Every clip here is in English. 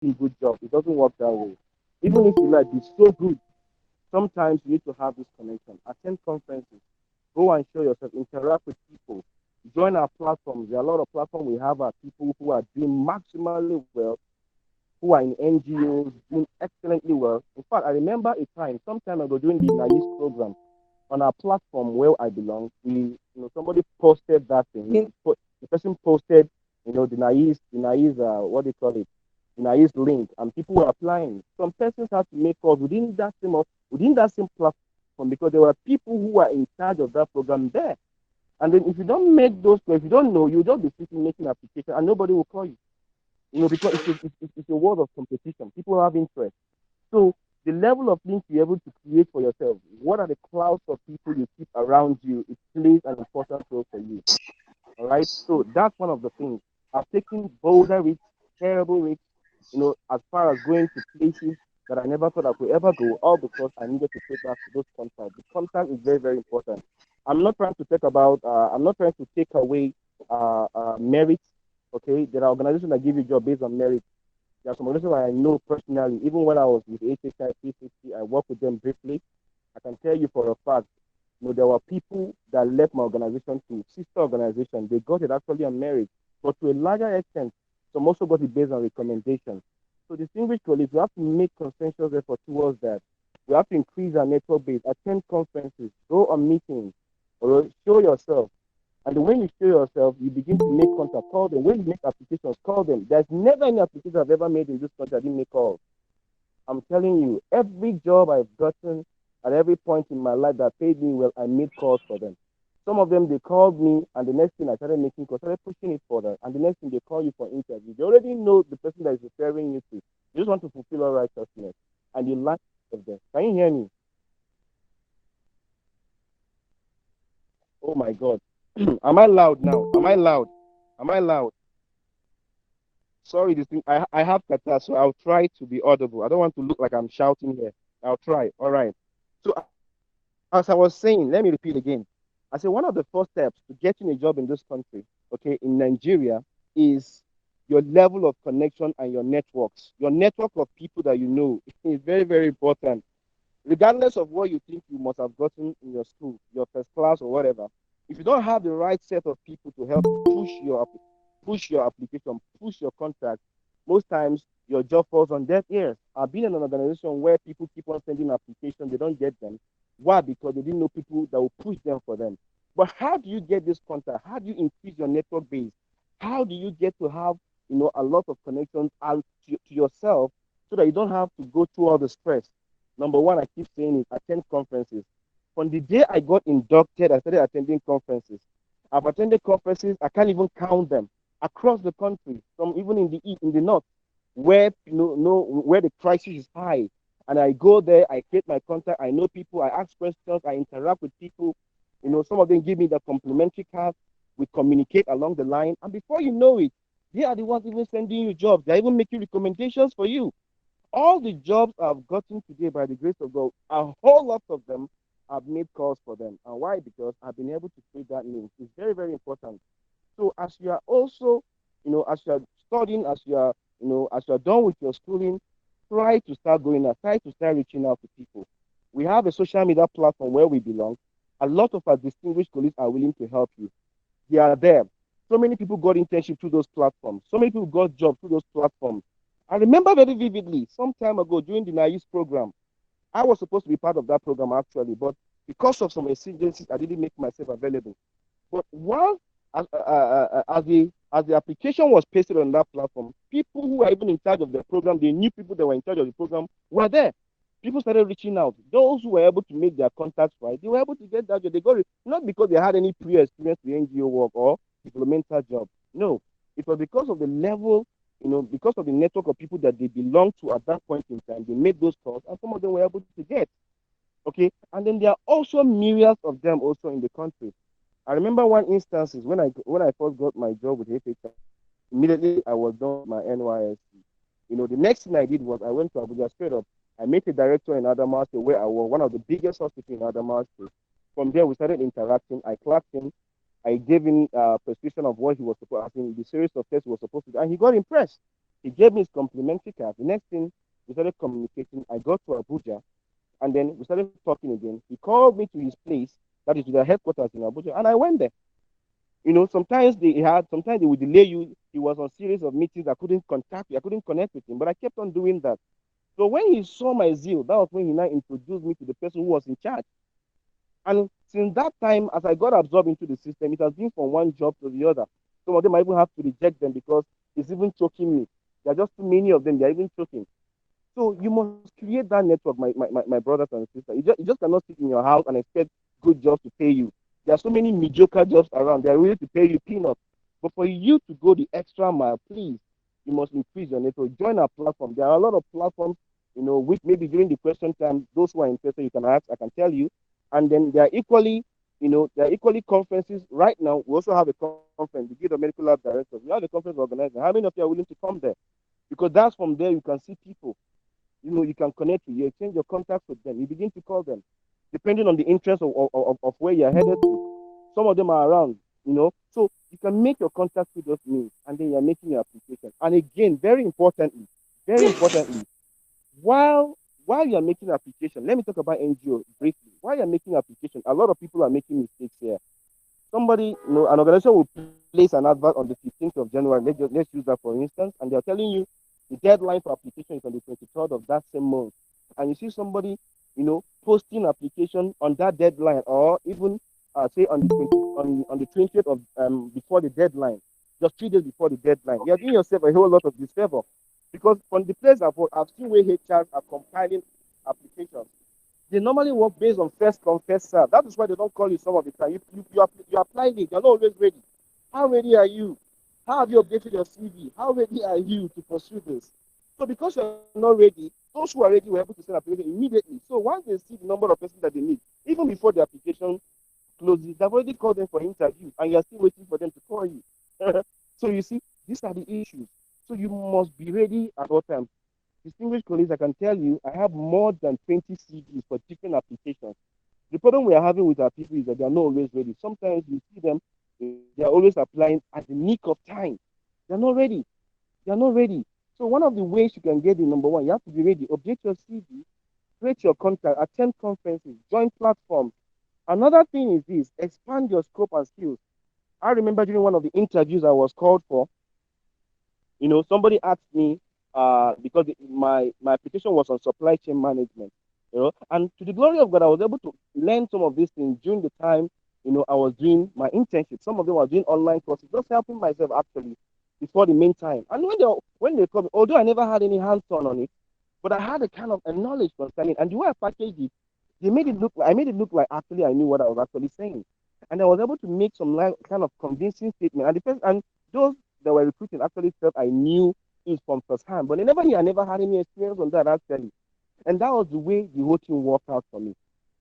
a good job. It doesn't work that way. Even if you like be so good, sometimes you need to have this connection. Attend conferences, go and show yourself, interact with people, join our platforms. There are a lot of platforms we have are people who are doing maximally well, who are in NGOs, doing excellently well. In fact, I remember a time, some time ago, during the NAIS program on our platform where I belong, somebody posted that thing. The person posted, what do you call it? The NAIS link, and people were applying. Some persons had to make calls within that same platform because there were people who were in charge of that program there. And then if you don't make those calls, if you don't know, you'll just be sitting making application and nobody will call you. Because it's a world of competition. People have interest. So the level of link you're able to create for yourself, what are the clouds of people you keep around you, it plays an important role for you. All right. So that's one of the things. I've taken bolder risks, terrible risks, as far as going to places that I never thought I could ever go, all because I needed to take back those contacts. The contact is very, very important. I'm not trying to take away merit. Okay. There are organizations that give you job based on merit. There are some organizations I know personally, even when I was with HHI 360, I worked with them briefly. I can tell you for a fact, there were people that left my organization to sister organization. They got it actually on merit, but to a larger extent, some also got it based on recommendations. So distinguished colleagues, we have to make consensus effort towards that. We have to increase our network base, attend conferences, go on meetings, or show yourself. And when you show yourself, you begin to make contact, call them. When you make applications, call them. There's never any application I've ever made in this country I didn't make calls. I'm telling you, every job I've gotten at every point in my life that paid me well, I made calls for them. Some of them, they called me, and the next thing I started making calls, started pushing it for them. And the next thing, they call you for interview. They already know the person that is referring you to. You just want to fulfill all righteousness, and you lack of them. Can you hear me? Oh my God. Am I loud now? Am I loud? Am I loud? Sorry, this thing. I have kata, so I'll try to be audible. I don't want to look like I'm shouting here. I'll try. All right. So as I was saying, let me repeat again. I said one of the first steps to getting a job in this country, okay, in Nigeria, is your level of connection and your networks. Your network of people that you know is very, very important. Regardless of what you think you must have gotten in your school, your first class or whatever, if you don't have the right set of people to help you push your application, push your contract, most times your job falls on deaf ears. I've been in an organization where people keep on sending applications, they don't get them. Why? Because they didn't know people that will push them for them. But how do you get this contact? How do you increase your network base? How do you get to have a lot of connections out to yourself so that you don't have to go through all the stress? Number one, I keep saying it, attend conferences. From the day I got inducted, I started attending conferences. I've attended conferences, I can't even count them across the country, from even in the east, in the north, where where the crisis is high. And I go there, I create my contact, I know people, I ask questions, I interact with people. Some of them give me the complimentary card. We communicate along the line, and before you know it, they are the ones even sending you jobs. They're even making recommendations for you. All the jobs I've gotten today by the grace of God, a whole lot of them, I've made calls for them. And why? Because I've been able to create that link. It's very, very important. So as you are also, as you are studying, as you are done with your schooling, try to start going out, try to start reaching out to people. We have a social media platform where we belong. A lot of our distinguished colleagues are willing to help you. They are there. So many people got internship through those platforms. So many people got jobs through those platforms. I remember very vividly, some time ago during the NAIS program, I was supposed to be part of that program actually, but because of some exigencies, I didn't make myself available. But once as the application was pasted on that platform, people who were even in charge of the program, they knew people that were in charge of the program were there. People started reaching out. Those who were able to make their contacts right, they were able to get that job. They got it not because they had any prior experience with NGO work or developmental job. No, it was because of the level, because of the network of people that they belonged to at that point in time. They made those calls, and some of them were able to get. Okay, and then there are also myriads of them also in the country. I remember one instances when I first got my job with HHI, immediately I was done with my NYSC. The next thing I did was I went to Abuja straight up. I met a director in Adamawa State where I was one of the biggest hospitals in Adamawa State. From there, we started interacting. I clapped him. I gave him a prescription of what he was supposed to, the series of tests he was supposed to do, and he got impressed. He gave me his complimentary card. The next thing, we started communicating. I got to Abuja, and then we started talking again. He called me to his place, that is to their headquarters in Abuja, and I went there. Sometimes they would delay you. He was on series of meetings. I couldn't contact you. I couldn't connect with him, but I kept on doing that. So when he saw my zeal, that was when he now introduced me to the person who was in charge. And since that time, as I got absorbed into the system, it has been from one job to the other. Some of them I even have to reject them because it's even choking me. There are just too many of them. They are even choking. So you must create that network, my brothers and sisters. You just cannot sit in your house and expect good jobs to pay you. There are so many mediocre jobs around. They are ready to pay you peanuts. But for you to go the extra mile, please, you must increase your network. Join our platform. There are a lot of platforms, which maybe during the question time, those who are interested, you can ask, I can tell you. And then there are equally conferences. Right now, we also have a conference, the Guild of Medical Lab Directors. We have a conference organized. How many of you are willing to come there? Because that's from there you can see people. You can connect with you, exchange your contacts with them. You begin to call them, depending on the interest of where you're headed to. Some of them are around. So you can make your contacts with those means, and then you're making your application. And again, very importantly, while while you're making application, let me talk about NGO briefly. While you're making application, a lot of people are making mistakes here. An organization will place an advert on the 15th of January. Let's use that for instance, and they're telling you the deadline for application is on the 23rd of that same month. And you see somebody, posting application on that deadline, or even say on the 20th of before the deadline, just 3 days before the deadline. You're doing yourself a whole lot of disfavor because from the place I've seen where HRs are compiling applications, they normally work based on first come, first serve. That is why they don't call you some of the time. You apply it, you're not always ready. How ready are you? How have you updated your CV? How ready are you to pursue this? So because you're not ready, those who are ready were able to send application immediately. So once they see the number of persons that they need, even before the application closes, they've already called them for interview, and you're still waiting for them to call you. So you see, these are the issues. So you must be ready at all times. Distinguished colleagues, I can tell you, I have more than 20 CVs for different applications. The problem we are having with our people is that they are not always ready. Sometimes you see them, they are always applying at the nick of time. They're not ready. They're not ready. So one of the ways you can get the number one, you have to be ready. Update your CV, create your contact, attend conferences, join platforms. Another thing is this: expand your scope and skills. I remember during one of the interviews I was called for, somebody asked me because my application was on supply chain management, and to the glory of God, I was able to learn some of these things during the time, I was doing my internship. Some of them were doing online courses, just helping myself actually before the main time. And when they come, although I never had any hands-on on it, but I had a kind of a knowledge concerning, and the way I packaged it, I made it look like actually I knew what I was actually saying, and I was able to make some kind of convincing statement. And those that were recruiting actually felt I knew it from first hand, but they never knew I never had any experience on that actually. And that was the way the whole thing worked out for me.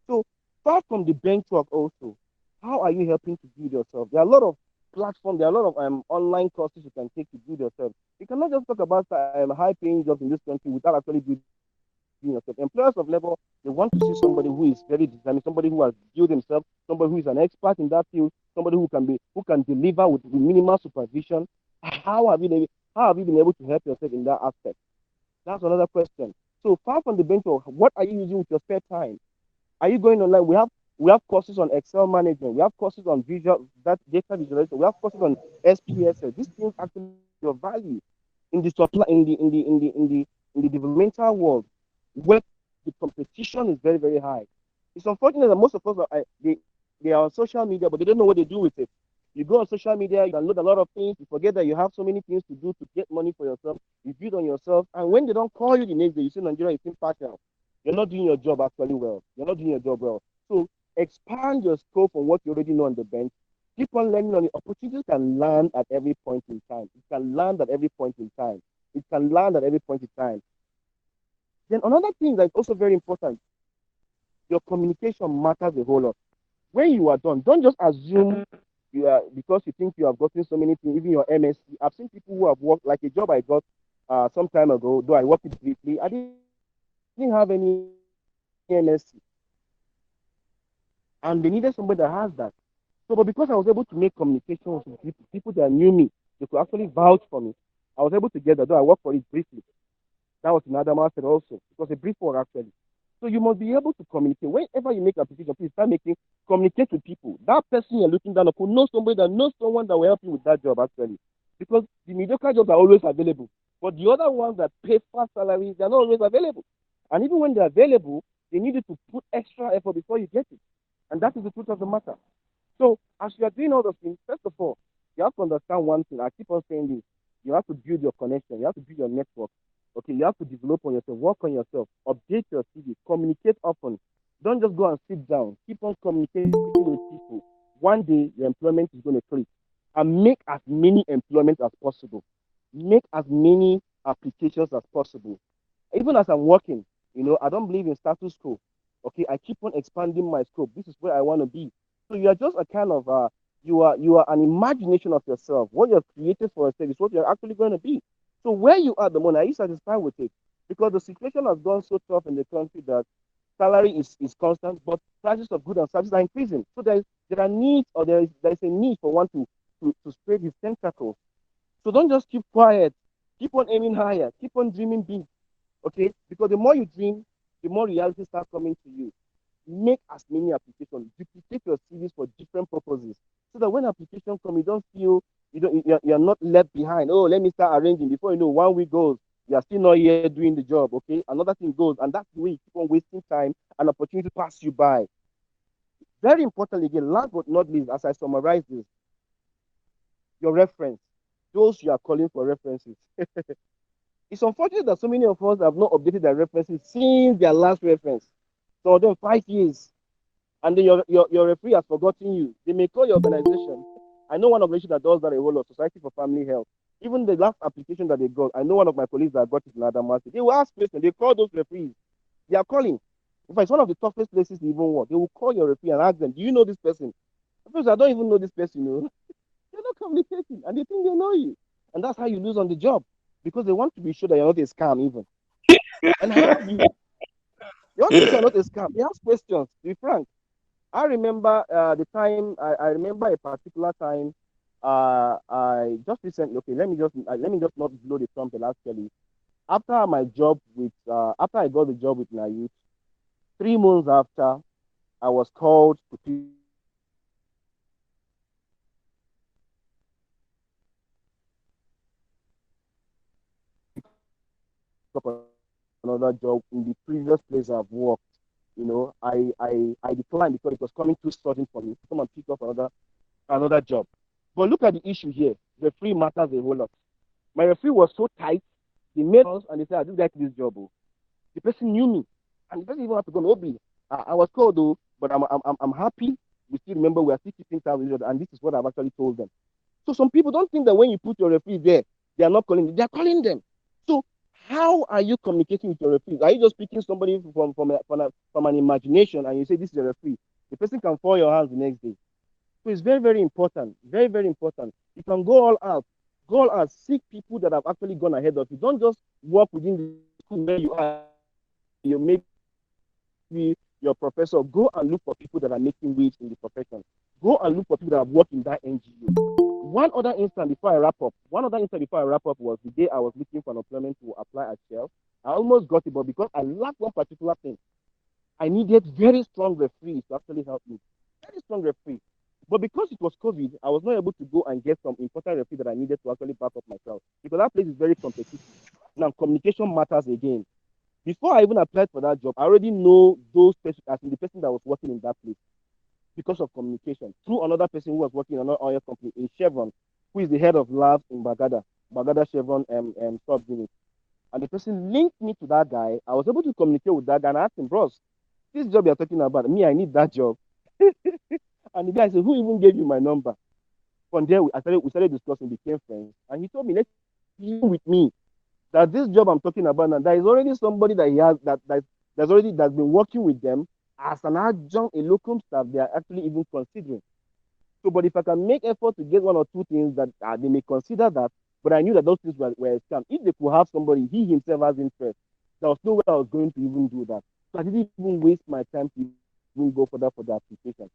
So far from the bench work also, how are you helping to build yourself? There are a lot of platforms, there are a lot of online courses you can take to build yourself. You cannot just talk about high paying jobs in this country without actually building yourself. Employers of level, they want to see somebody who is very determined, somebody who has built himself, somebody who is an expert in that field, somebody who can deliver with minimal supervision. How have you been, how have you been able to help yourself in that aspect? That's another question. So far from the bench, what are you using with your spare time? Are you going online? We have courses on Excel management. We have courses on that data visualization. We have courses on SPSS. These things actually your value in the supply in the developmental world, where the competition is very very high. It's unfortunate that most of us they are on social media, but they don't know what they do with it. You go on social media, you download a lot of things, you forget that you have so many things to do to get money for yourself, you build on yourself, and when they don't call you the next day, you say Nigeria is impartial. You're not doing your job actually well. You're not doing your job well. So expand your scope on what you already know on the bench. Keep on learning on the opportunities can land at every point in time. It can land at every point in time. It can land at every point in time. Then another thing that's also very important, your communication matters a whole lot. When you are done, don't just assume you are because you think you have gotten so many things, even your MSc. I've seen people who have worked like a job I got some time ago, though I worked it briefly. I didn't have any MSc, and they needed somebody that has that. So, but because I was able to make communications with people that knew me, they could actually vouch for me. I was able to get that, though I worked for it briefly. That was in Adamawa also. It was a brief work actually. So you must be able to communicate. Whenever you make an application, please start making communicate with people. That person you're looking down on could know somebody that knows someone that will help you with that job actually. Because the mediocre jobs are always available. But the other ones that pay fast salaries, they're not always available. And even when they're available, they need you to put extra effort before you get it. And that is the truth of the matter. So as you are doing all those things, first of all, you have to understand one thing. I keep on saying this. You have to build your connection. You have to build your network. Okay, you have to develop on yourself, work on yourself, update your CV, communicate often. Don't just go and sit down. Keep on communicating with people. One day your employment is going to click. And make as many employment as possible. Make as many applications as possible. Even as I'm working, I don't believe in status quo. Okay, I keep on expanding my scope. This is where I want to be. So you are just a kind of you are an imagination of yourself. What you're created for yourself is what you're actually going to be. So where you are at the moment, are you satisfied with it? Because the situation has gone so tough in the country that salary is constant, but prices of goods and services are increasing. So there are needs, or there is a need for one to spread his tentacles. So don't just keep quiet. Keep on aiming higher. Keep on dreaming big. Okay? Because the more you dream, the more reality starts coming to you. Make as many applications. Duplicate your CVs for different purposes, so that when application come, you don't feel you're not left behind. Oh, let me start arranging. Before you know, 1 week goes, you are still not here doing the job. Okay, another thing goes, and that's the way you keep on wasting time and opportunity pass you by. Very importantly, again, last but not least, as I summarize this, your reference, those you are calling for references. It's unfortunate that so many of us have not updated their references since their last reference. So then 5 years, and then your referee has forgotten you. They may call your organization. I know one organization that does that a whole lot, Society for Family Health. Even the last application that they got, I know one of my colleagues that got it in Adamawa. They will ask questions. They call those referees. They are calling. In fact, it's one of the toughest places to even work. They will call your referee and ask them, "Do you know this person?" Because I don't even know this person. They're not communicating, and they think they know you, and that's how you lose on the job, because they want to be sure that you're not a scam even. And how do you? They want to be sure you're not a scam. They ask questions. To be frank, I remember the time. I remember a particular time. I just recently. Okay, let me just not blow the trumpet. Actually, after my job with after I got the job with NAUTH, 3 months after, I was called to pick up another job in the previous place I've worked. I declined because it was coming too sudden for me to come and pick up another job. But look at the issue here. Referee matters a whole lot. My referee was so tight. They made us and they said, "I just got this job." Oh. The person knew me, and the person even had to go, "Obi, I was called though, but I'm happy. We still remember we are still keeping tabs with each other, and this is what I've actually told them." So some people don't think that when you put your referee there, they are not calling them. They are calling them. So how are you communicating with your referee? Are you just picking somebody from an imagination and you say this is a referee? The person can fall your hands the next day. So it's very, very important. Very, very important. You can go all out. Go all out. Seek people that have actually gone ahead of you. Don't just work within the school where you are. You maybe your professor. Go and look for people that are making waves in the profession. Go and look for people that have worked in that NGO. One other instance before I wrap up. One other instance before I wrap up was the day I was looking for an employment to apply at Shell. I almost got it, but because I lacked one particular thing, I needed very strong referees to actually help me. Very strong referee. But because it was COVID, I was not able to go and get some important referee that I needed to actually back up myself. Because that place is very competitive. Now, communication matters again. Before I even applied for that job, I already know those persons, as in the person that was working in that place, because of communication through another person who was working in another oil company in Chevron, who is the head of labs in Bagada Chevron sub unit. And the person linked me to that guy. I was able to communicate with that guy and I asked him, "Bros, this job you're talking about, me, I need that job." And the guy said, "Who even gave you my number?" From there, we started discussing, became friends. And he told me, "Let's you with me that this job I'm talking about now, there is already somebody that he has that's been working with them as an adjunct, a locum staff. They are actually even considering. So, but if I can make effort to get one or two things that they may consider that, but I knew that those things were a scam. If they could have somebody, he himself has interest, there was no way I was going to even do that. So I didn't even waste my time to even go for the application.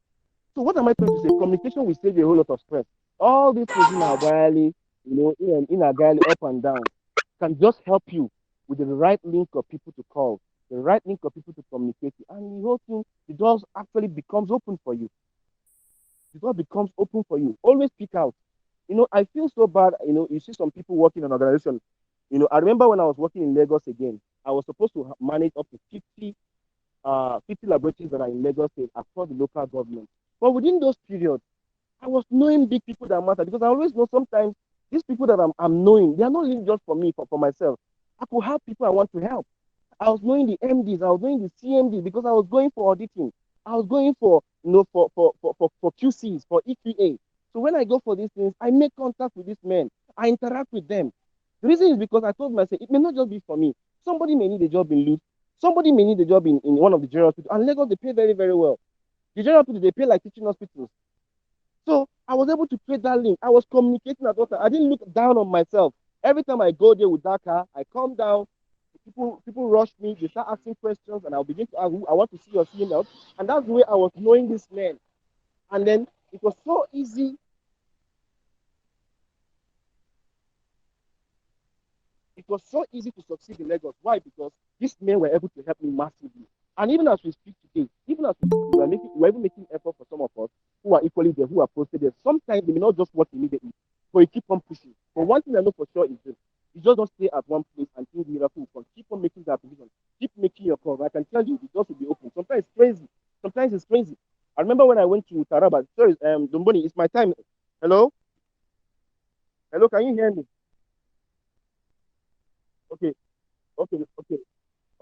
So what am I trying to say? Communication will save you a whole lot of stress. All these things in our diary, in a guy up and down, can just help you with the right link of people to call, the right link of people to communicate with, and the whole thing, the doors actually becomes open for you. The door becomes open for you. Always speak out. I feel so bad. You see some people working in an organization. I remember when I was working in Lagos again, I was supposed to manage up to 50 laboratories that are in Lagos State across the local government. But within those periods, I was knowing big people that matter because I always know sometimes these people that I'm knowing, they are not living just for me, for myself. I could help people I want to help. I was knowing the MDs, I was knowing the CMDs because I was going for auditing. I was going for for QCs, for EQA. So when I go for these things, I make contact with these men. I interact with them. The reason is because I told myself it may not just be for me. Somebody may need a job in Luke. Somebody may need a job in one of the general hospitals. And Lagos, they pay very, very well. The general hospitals, they pay like teaching hospitals. So I was able to create that link. I was communicating at what time. I didn't look down on myself. Every time I go there with that car, I come down. People rush me. They start asking questions, and I'll begin to ask, I want to see your email. And that's the way I was knowing this man. And then it was so easy. It was so easy to succeed in Lagos. Why? Because these men were able to help me massively. And even as we speak today, even as we speak, we're even making effort for some of us who are equally there, who are posted there. Sometimes they may not just work immediately, but you keep on pushing. But one thing I know for sure is this: you just don't stay at one place and think miracle will come. Keep on making that position. Keep making your call. I can tell you, the doors will be open. Sometimes it's crazy. Sometimes it's crazy. I remember when I went to Taraba. Sorry, Dombony, it's my time. Hello, hello, can you hear me? Okay, okay, okay.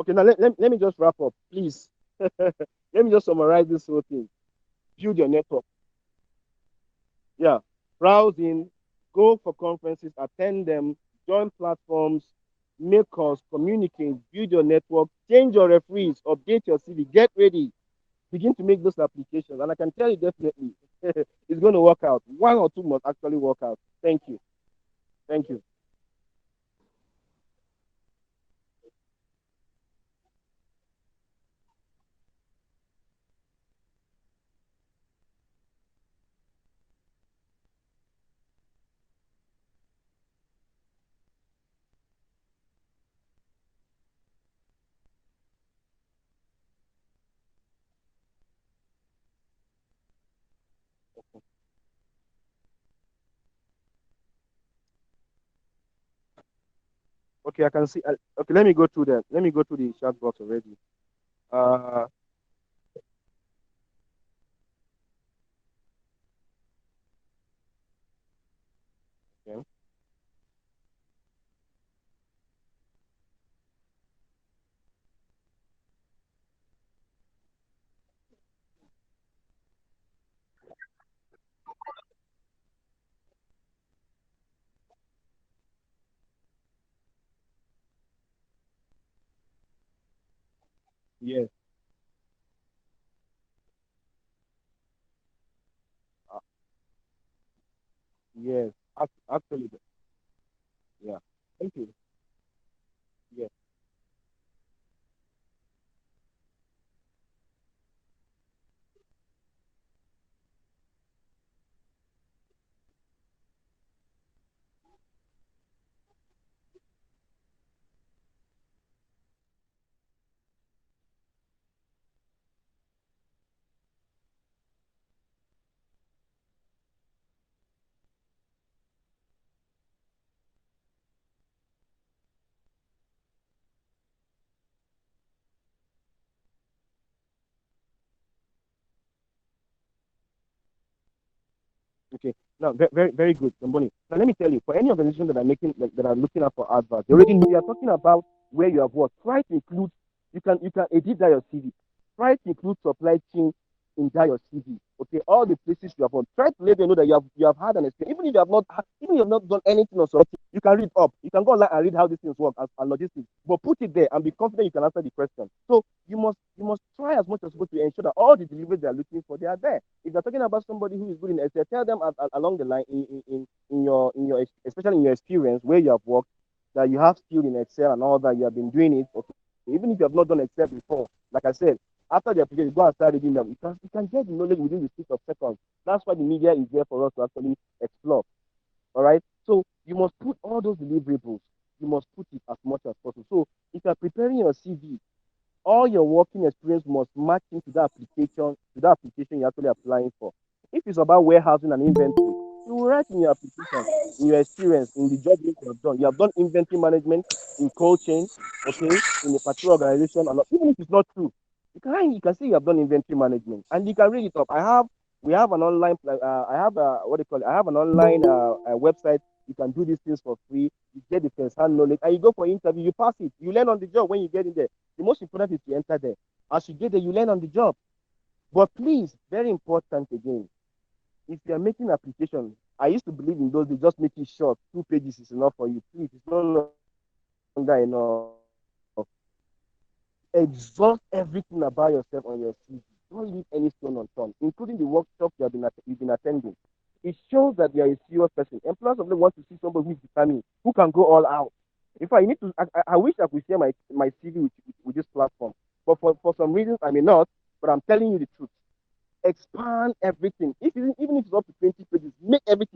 Okay, now let me just wrap up, please. Let me just summarize this whole thing. Build your network. Yeah. Browse in, go for conferences, attend them, join platforms, make calls, communicate, build your network, change your referees, update your CV, get ready, begin to make those applications. And I can tell you definitely it's going to work out. 1 or 2 must actually work out. Thank you. Thank you. Okay, I can see. Okay, let me go through that. Let me go through the chat box already. Uh, okay. Yes. Uh, yes. Actually, yeah. Thank you. Yeah. Okay. Now, very, very good, Domboni. Now, let me tell you, for any organization that are making, like, that are looking out for adverts, they already know you are talking about where you have worked. Try to include, you can edit that your CV. Try to include supply chain in that your CV. Okay, all the places you have worked. Try to let them know that you have had an experience. Even if you have not done anything or something, you can read up. You can go online and read how these things work as logistics. But put it there and be confident you can answer the question. So you must try as much as possible to ensure that all the deliveries they are looking for, they are there. If you're talking about somebody who is good in Excel, tell them along the line in your especially in your experience where you have worked that you have skill in Excel and all that you have been doing it. Okay. Even if you have not done Excel before, like I said, after the application, go and start reading them. You can get the knowledge within the 6 of seconds. That's why the media is there for us to actually explore. All right. So you must put all those deliverables. You must put it as much as possible. So if you're preparing your CV, all your working experience must match into the application you're actually applying for. If it's about warehousing and inventory, you will write in your application, in your experience, in the job you have done. You have done inventory management in cold chain, okay, in a particular organization, and even if it's not true, you can say you have done inventory management, and you can read it up. We have an online, I have what do you call it? I have an online website. You can do these things for free. You get the first-hand knowledge, and you go for interview. You pass it. You learn on the job when you get in there. The most important is to enter there. As you get there, you learn on the job. But please, very important again, if you're making application, I used to believe in those, they just make it short. 2 pages is enough for you. Please, it's no longer enough. Exhaust everything about yourself on your CV. Don't leave any stone unturned, including the workshop you've been attending. It shows that you're a serious person. Employers of them want to see somebody who is determined, who can go all out. In fact, you need to. I wish I could share my CV with this platform, but for some reasons I may not. But I'm telling you the truth. Expand everything. Even if it's up to 20 pages, make everything